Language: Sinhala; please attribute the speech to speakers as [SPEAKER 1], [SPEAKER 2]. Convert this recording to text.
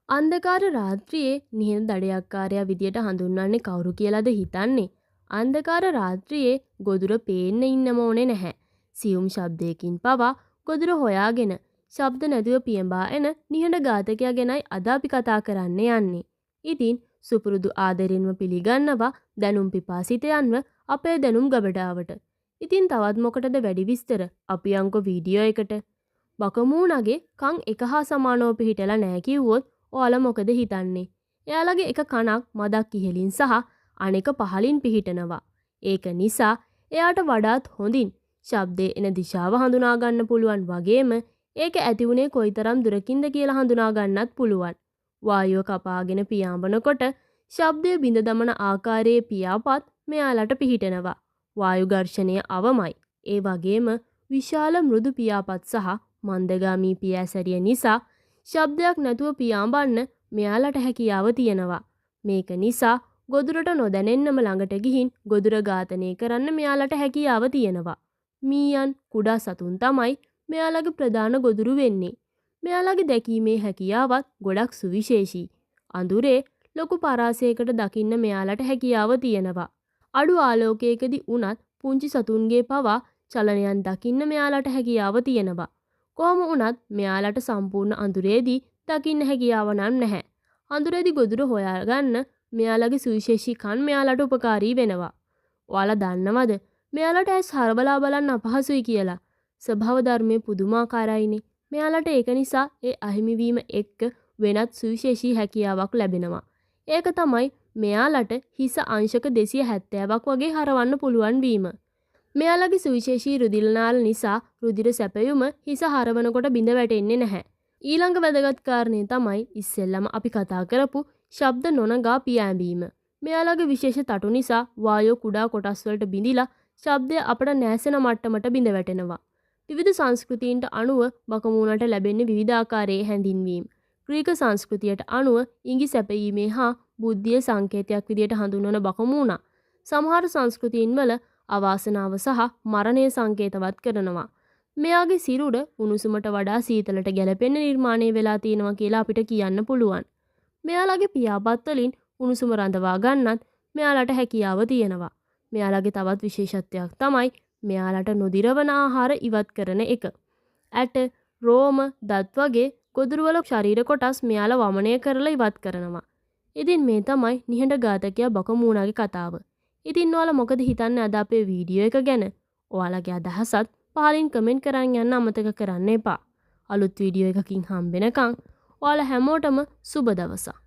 [SPEAKER 1] අන්ධකාර රාත්‍රියේ නිහඬ දඩයක්කාරයා විදියට හඳුන්වන්නේ කවුරු කියලාද හිතන්නේ? අන්ධකාර රාත්‍රියේ ගොදුර පේන්න ඉන්නම ඕනේ නැහැ. සියුම් ශබ්දයකින් පවා ගොදුර හොයාගෙන ශබ්ද නැතුව පියඹා එන නිහඬ ඝාතකයා ගැනයි අද අපි කතා කරන්න යන්නේ. ඉතින් සුපුරුදු ආදරෙන්ම පිළිගන්නවා දැනුම් පිපාසිතයන්ව අපේ දැනුම් ගබඩාවට. ඉතින් තවත් මොකටද වැඩි විස්තර? අපි යන්කෝ වීඩියෝ එකට. බකමූණගේ කන් එක හා සමානව පිහිටලා නැහැ කිව්වොත් ඔයාලා මොකද හිතන්නේ? එයාලගේ එක කනක් මදක් ඉහලින් සහ අනෙක පහලින් පිහිටනවා. ඒක නිසා එයාට වඩාත් හොඳින් ශබ්දයේ එන දිශාව හඳුනා ගන්න පුළුවන් වගේම ඒක ඇති වුණේ කොයිතරම් දුරකින්ද කියලා හඳුනා ගන්නත් පුළුවන්. වායුව කපාගෙන පියාඹනකොට ශබ්දය බිඳ දමන ආකාරයේ පියාපත් මෙයාලට පිහිටනවා. වායු ඝර්ෂණය අවමයි. ඒ වගේම විශාල මෘදු පියාපත් සහ මන්දගාමී පියාසැරිය නිසා ශබ්දයක් නැතුව පියාඹන්න මෙයාලට හැකියාව තියෙනවා. මේක නිසා ගොදුරට නොදැනෙන්නම ළඟට ගිහින් ගොදුර ඝාතනය කරන්න මෙයාලට හැකියාව තියෙනවා. මීයන් කුඩා සතුන් තමයි මෙයාලගේ ප්‍රධාන ගොදුරු වෙන්නේ. මෙයාලගේ දැකීමේ හැකියාවත් ගොඩක් සුවිශේෂී. අඳුරේ ලොකු පරාසයකට දකින්න මෙයාලට හැකියාව තියෙනවා. අඩු ආලෝකයකදී වුණත් පුංචි සතුන්ගේ පවා චලනයන් දකින්න මෙයාලට හැකියාව තියෙනවා. කොහොම වුණත් මෙයාලට සම්පූර්ණ අඳුරේදී දකින්න හැකියාව නම් නැහැ. අඳුරේදී ගොදුර හොයාගන්න මෙයාලගේ සුවිශේෂී කන් මෙයාලට උපකාරී වෙනවා. ඔයාලා දන්නවද මෙයාලට ඇස් හරවලා බලන්න අපහසුයි කියලා? ස්වභාව ධර්මයේ පුදුමාකාරයිනේ. මෙයාලට ඒක නිසා ඒ අහිමිවීම එක්ක වෙනත් සුවිශේෂී හැකියාවක් ලැබෙනවා. ඒක තමයි මෙයාලට හිස අංශක 270ක් වගේ හරවන්න පුළුවන් වීම. මෙයාලගේ සුවිශේෂී රුධිර නාල නිසා රුධිර සැපයුම හිස හරවනකොට බිඳ වැටෙන්නේ නැහැ. ඊළඟ වැදගත් කාරණේ තමයි ඉස්සෙල්ලම අපි කතා කරපු ශබ්ද නොනගා පියෑඹීම. මෙයාලගේ විශේෂ තටු නිසා වායෝ කුඩා කොටස් වලට බිඳිලා ශබ්දය අපට නැසෙන මට්ටමට බිඳ වැටෙනවා. විවිධ සංස්කෘතීන්ට අනුව බකමූණට ලැබෙන්නේ විවිධාකාරයේ හැඳින්වීම්. ග්‍රීක සංස්කෘතියට අනුව ඉඟි සැපයීමේ හා බුද්ධියේ සංකේතයක් විදියට හඳුන්වන බකමූණ සමහර සංස්කෘතීන් වල අවාසනාව සහ මරණය සංකේතවත් කරනවා. මෙයාගේ සිරුර උණුසුමට වඩා සීතලට ගැලපෙන්න නිර්මාණය වෙලා තියෙනවා කියලා අපිට කියන්න පුළුවන්. මෙයාලගේ පියාපත් වලින් උණුසුම රඳවා ගන්නත් මෙයාලට හැකියාව තියෙනවා. මෙයාලගේ තවත් විශේෂත්වයක් තමයි මෙයාලට නොදිරවන ආහාර ඉවත් කරන එක. ඇට, රෝම, දත් වගේ ගොදුරු වල ශරීර කොටස් මෙයාලා වමනය කරලා ඉවත් කරනවා. ඉතින් මේ තමයි නිහඬ ඝාතකයා බකමූණගේ කතාව. ඉතින් ඔයාලා මොකද හිතන්නේ අද අපේ වීඩියෝ එක ගැන? ඔයාලගේ අදහසත් පහලින් කමෙන්ට් කරන් යන්න අමතක කරන්න එපා. අලුත් වීඩියෝ එකකින් හම්බෙනකන් ඔයාලා හැමෝටම සුබ දවසක්.